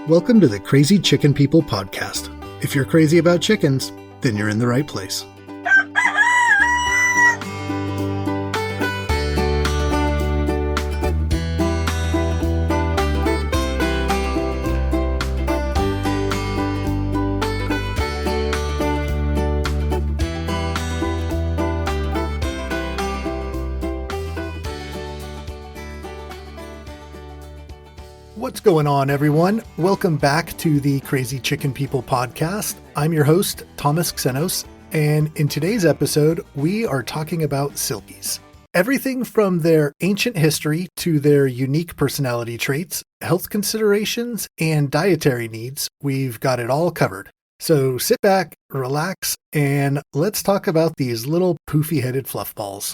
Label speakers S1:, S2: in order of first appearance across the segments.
S1: Welcome to the Crazy Chicken People podcast. If you're crazy about chickens, then you're in the right place. What's going on, everyone? Welcome back to the Crazy Chicken People podcast. I'm your host, Thomas Xenos, and in today's episode, we are talking about silkies. Everything from their ancient history to their unique personality traits, health considerations, and dietary needs, we've got it all covered. So sit back, relax, and let's talk about these little poofy-headed fluff balls.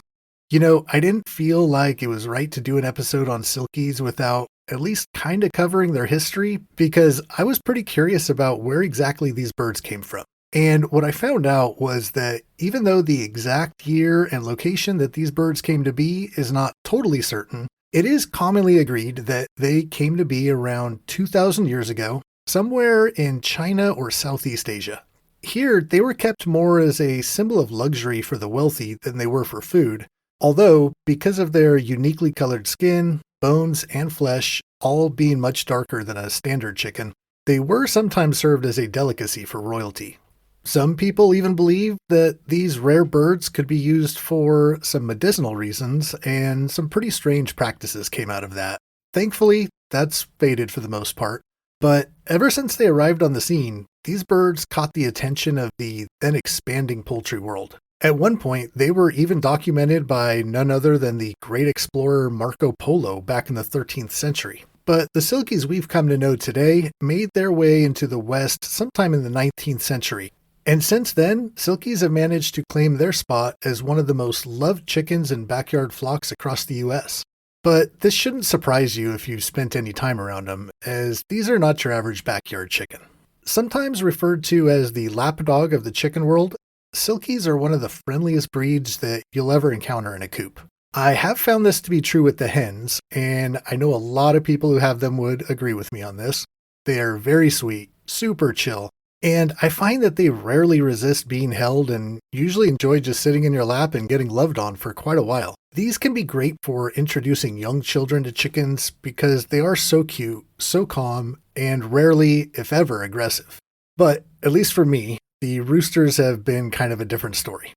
S1: You know, I didn't feel like it was right to do an episode on silkies without at least kind of covering their history, because I was pretty curious about where exactly these birds came from. And what I found out was that even though the exact year and location that these birds came to be is not totally certain, it is commonly agreed that they came to be around 2,000 years ago, somewhere in China or Southeast Asia. Here, they were kept more as a symbol of luxury for the wealthy than they were for food. Although, because of their uniquely colored skin, bones, and flesh all being much darker than a standard chicken, they were sometimes served as a delicacy for royalty. Some people even believe that these rare birds could be used for some medicinal reasons, and some pretty strange practices came out of that. Thankfully, that's faded for the most part. But ever since they arrived on the scene, these birds caught the attention of the then expanding poultry world. At one point, they were even documented by none other than the great explorer Marco Polo back in the 13th century. But the silkies we've come to know today made their way into the West sometime in the 19th century. And since then, silkies have managed to claim their spot as one of the most loved chickens in backyard flocks across the US. But this shouldn't surprise you if you've spent any time around them, as these are not your average backyard chicken. Sometimes referred to as the lapdog of the chicken world, silkies are one of the friendliest breeds that you'll ever encounter in a coop. I have found this to be true with the hens, and I know a lot of people who have them would agree with me on this. They are very sweet, super chill, and I find that they rarely resist being held and usually enjoy just sitting in your lap and getting loved on for quite a while. These can be great for introducing young children to chickens because they are so cute, so calm, and rarely, if ever, aggressive. But, at least for me, the roosters have been kind of a different story.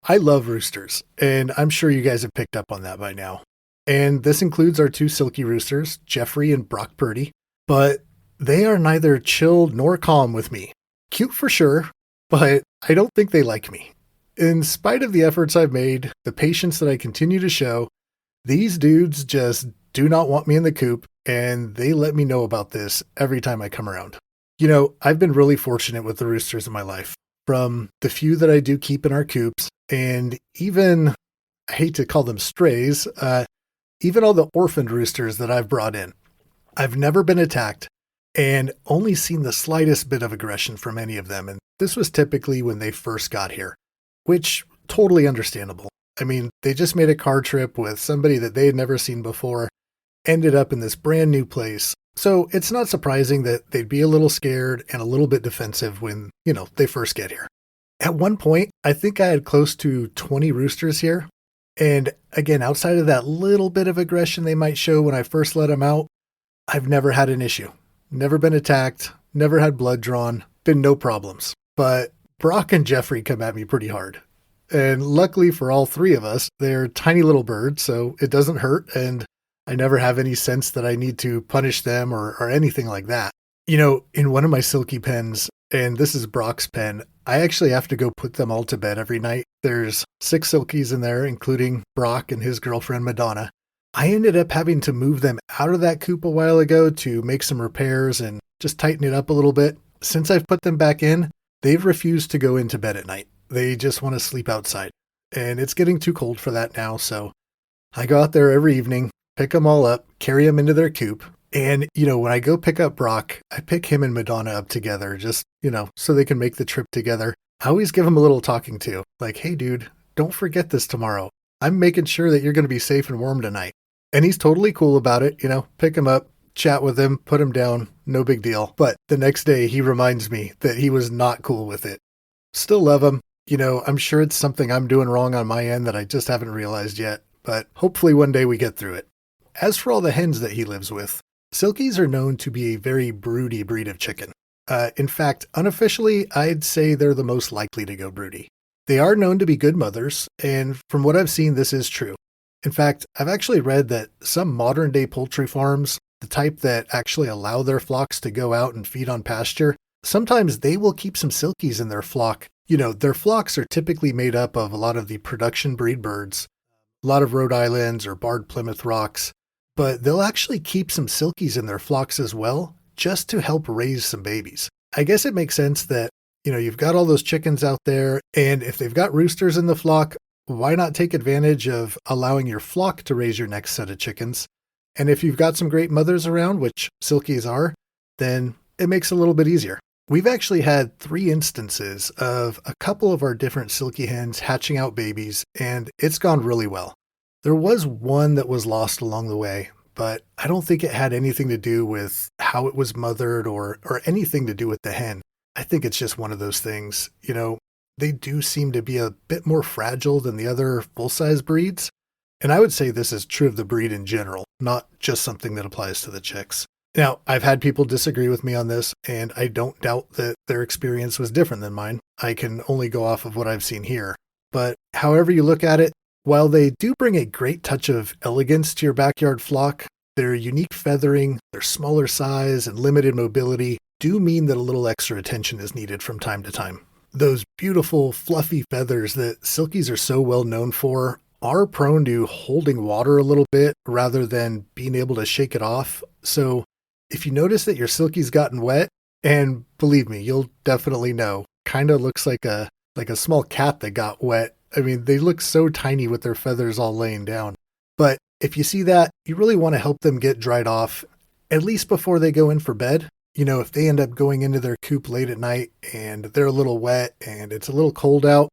S1: I love roosters, and I'm sure you guys have picked up on that by now. And this includes our two silky roosters, Jeffrey and Brock Purdy, but they are neither chill nor calm with me. Cute for sure, but I don't think they like me. In spite of the efforts I've made, the patience that I continue to show, these dudes just do not want me in the coop, and they let me know about this every time I come around. You know, I've been really fortunate with the roosters in my life. From the few that I do keep in our coops, and even, I hate to call them strays, even all the orphaned roosters that I've brought in. I've never been attacked, and only seen the slightest bit of aggression from any of them, and this was typically when they first got here, which, totally understandable. I mean, they just made a car trip with somebody that they had never seen before, ended up in this brand new place. So it's not surprising that they'd be a little scared and a little bit defensive when, they first get here. At one point, I think I had close to 20 roosters here. And again, outside of that little bit of aggression they might show when I first let them out, I've never had an issue. Never been attacked, never had blood drawn, been no problems. But Brock and Jeffrey come at me pretty hard. And luckily for all three of us, they're tiny little birds, so it doesn't hurt, and I never have any sense that I need to punish them or anything like that. In one of my silky pens, and this is Brock's pen, I actually have to go put them all to bed every night. There's 6 silkies in there, including Brock and his girlfriend Madonna. I ended up having to move them out of that coop a while ago to make some repairs and just tighten it up a little bit. Since I've put them back in, they've refused to go into bed at night. They just want to sleep outside. And it's getting too cold for that now, so I go out there every evening, pick them all up, carry them into their coop. And, when I go pick up Brock, I pick him and Madonna up together, just, so they can make the trip together. I always give him a little talking to, like, hey, dude, don't forget this tomorrow. I'm making sure that you're going to be safe and warm tonight. And he's totally cool about it, pick him up, chat with him, put him down, no big deal. But the next day he reminds me that he was not cool with it. Still love him. I'm sure it's something I'm doing wrong on my end that I just haven't realized yet, but hopefully one day we get through it. As for all the hens that he lives with, Silkies are known to be a very broody breed of chicken. In fact, unofficially, I'd say they're the most likely to go broody. They are known to be good mothers, and from what I've seen, this is true. In fact, I've actually read that some modern-day poultry farms, the type that actually allow their flocks to go out and feed on pasture, sometimes they will keep some Silkies in their flock. Their flocks are typically made up of a lot of the production breed birds, a lot of Rhode Islands or barred Plymouth Rocks, but they'll actually keep some Silkies in their flocks as well, just to help raise some babies. I guess it makes sense that, you've got all those chickens out there, and if they've got roosters in the flock, why not take advantage of allowing your flock to raise your next set of chickens? And if you've got some great mothers around, which Silkies are, then it makes it a little bit easier. We've actually had 3 instances of a couple of our different Silkie hens hatching out babies, and it's gone really well. There was one that was lost along the way, but I don't think it had anything to do with how it was mothered or anything to do with the hen. I think it's just one of those things. They do seem to be a bit more fragile than the other full-size breeds. And I would say this is true of the breed in general, not just something that applies to the chicks. Now, I've had people disagree with me on this, and I don't doubt that their experience was different than mine. I can only go off of what I've seen here. But however you look at it, while they do bring a great touch of elegance to your backyard flock, their unique feathering, their smaller size, and limited mobility do mean that a little extra attention is needed from time to time. Those beautiful, fluffy feathers that Silkies are so well known for are prone to holding water a little bit rather than being able to shake it off. So if you notice that your Silkie's gotten wet, and believe me, you'll definitely know, kind of looks like a small cat that got wet. I mean, they look so tiny with their feathers all laying down. But if you see that, you really want to help them get dried off, at least before they go in for bed. If they end up going into their coop late at night and they're a little wet and it's a little cold out,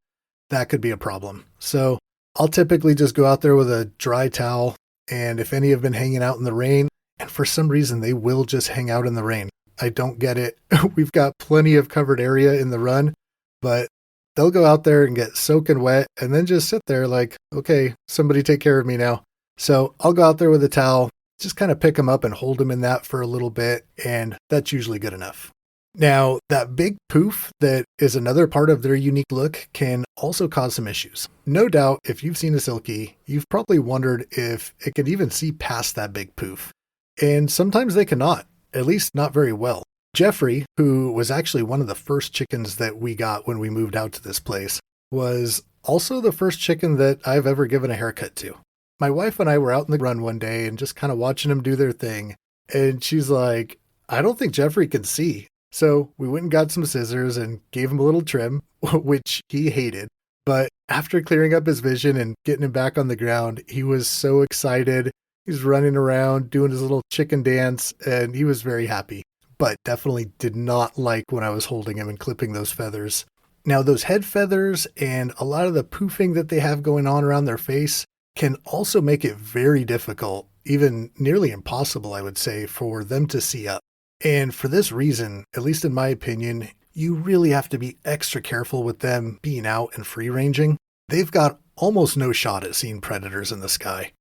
S1: that could be a problem. So I'll typically just go out there with a dry towel, and if any have been hanging out in the rain, and for some reason they will just hang out in the rain. I don't get it. We've got plenty of covered area in the run, but they'll go out there and get soaking wet and then just sit there like, okay, somebody take care of me now. So I'll go out there with a towel, just kind of pick them up and hold them in that for a little bit, and that's usually good enough. Now, that big poof that is another part of their unique look can also cause some issues. No doubt, if you've seen a Silkie, you've probably wondered if it can even see past that big poof. And sometimes they cannot, at least not very well. Jeffrey, who was actually one of the first chickens that we got when we moved out to this place, was also the first chicken that I've ever given a haircut to. My wife and I were out in the run one day and just kind of watching them do their thing. And she's like, I don't think Jeffrey can see. So we went and got some scissors and gave him a little trim, which he hated. But after clearing up his vision and getting him back on the ground, he was so excited. He's running around, doing his little chicken dance, and he was very happy. But definitely did not like when I was holding him and clipping those feathers. Now, those head feathers and a lot of the poofing that they have going on around their face can also make it very difficult, even nearly impossible, I would say, for them to see up. And for this reason, at least in my opinion, you really have to be extra careful with them being out and free ranging. They've got almost no shot at seeing predators in the sky.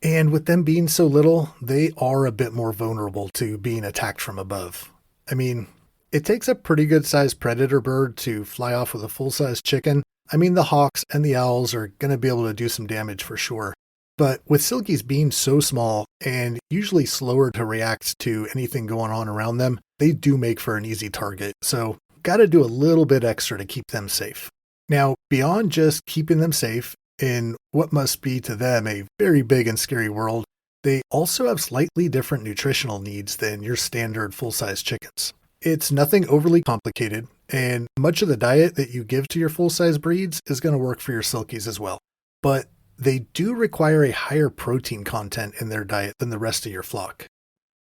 S1: And with them being so little, they are a bit more vulnerable to being attacked from above. I mean, it takes a pretty good sized predator bird to fly off with a full-size chicken. I mean, the hawks and the owls are going to be able to do some damage for sure. But with Silkies being so small and usually slower to react to anything going on around them, they do make for an easy target. So got to do a little bit extra to keep them safe. Now, beyond just keeping them safe in what must be to them a very big and scary world, they also have slightly different nutritional needs than your standard full-size chickens. It's nothing overly complicated, and much of the diet that you give to your full-size breeds is going to work for your Silkies as well. But they do require a higher protein content in their diet than the rest of your flock.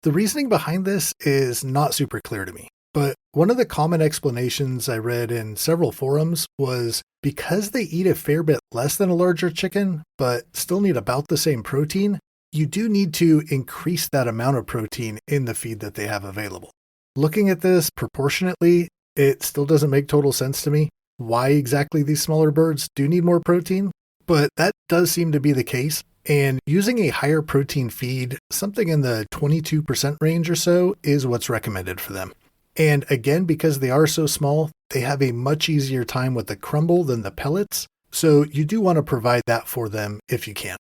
S1: The reasoning behind this is not super clear to me, but one of the common explanations I read in several forums was because they eat a fair bit less than a larger chicken, but still need about the same protein, you do need to increase that amount of protein in the feed that they have available. Looking at this proportionately, it still doesn't make total sense to me why exactly these smaller birds do need more protein, but that does seem to be the case. And using a higher protein feed, something in the 22% range or so, is what's recommended for them. And again, because they are so small, they have a much easier time with the crumble than the pellets. So you do want to provide that for them if you can.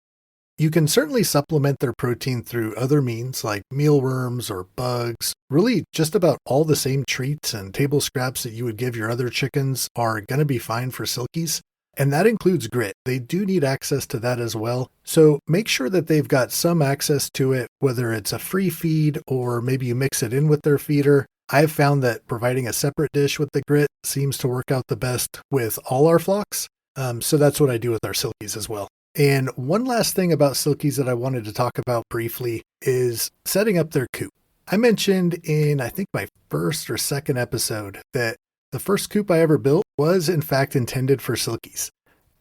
S1: You can certainly supplement their protein through other means like mealworms or bugs. Really, just about all the same treats and table scraps that you would give your other chickens are going to be fine for silkies. And that includes grit. They do need access to that as well. So make sure that they've got some access to it, whether it's a free feed or maybe you mix it in with their feeder. I've found that providing a separate dish with the grit seems to work out the best with all our flocks. So that's what I do with our silkies as well. And one last thing about silkies that I wanted to talk about briefly is setting up their coop. I mentioned in, I think, my first or second episode that the first coop I ever built was in fact intended for silkies.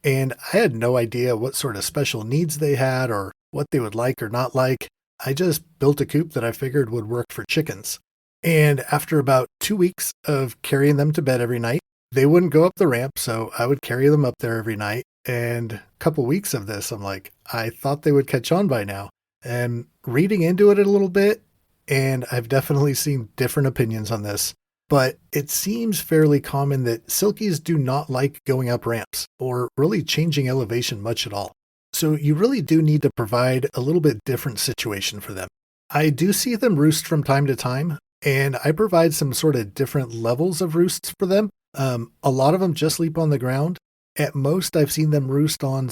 S1: And I had no idea what sort of special needs they had or what they would like or not like. I just built a coop that I figured would work for chickens. And after about 2 weeks of carrying them to bed every night, they wouldn't go up the ramp, so I would carry them up there every night. And a couple weeks of this, I'm like, I thought they would catch on by now. And reading into it a little bit, and I've definitely seen different opinions on this, but it seems fairly common that silkies do not like going up ramps or really changing elevation much at all. So you really do need to provide a little bit different situation for them. I do see them roost from time to time, and I provide some sort of different levels of roosts for them. A lot of them just sleep on the ground. At most, I've seen them roost on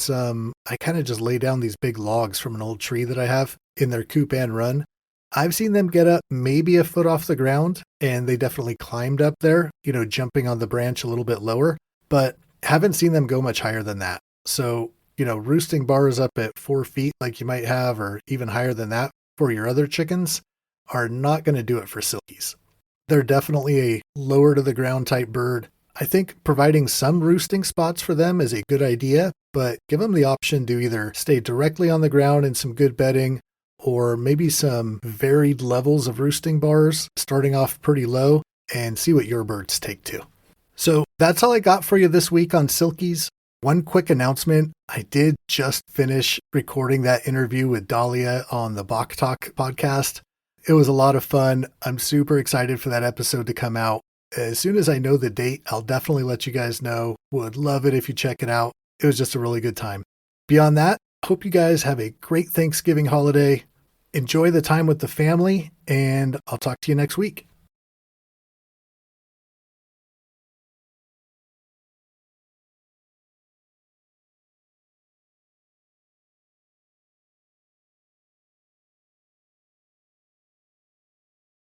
S1: I kind of just lay down these big logs from an old tree that I have in their coop and run. I've seen them get up maybe a foot off the ground, and they definitely climbed up there, jumping on the branch a little bit lower, but haven't seen them go much higher than that. So, roosting bars up at 4 feet like you might have, or even higher than that for your other chickens, are not going to do it for silkies. They're definitely a lower to the ground type bird. I think providing some roosting spots for them is a good idea, but give them the option to either stay directly on the ground in some good bedding, or maybe some varied levels of roosting bars, starting off pretty low, and see what your birds take to. So that's all I got for you this week on silkies. One quick announcement. I did just finish recording that interview with Dahlia on the Bach Talk podcast. It was a lot of fun. I'm super excited for that episode to come out. As soon as I know the date, I'll definitely let you guys know. Would love it if you check it out. It was just a really good time. Beyond that, hope you guys have a great Thanksgiving holiday. Enjoy the time with the family, and I'll talk to you next week.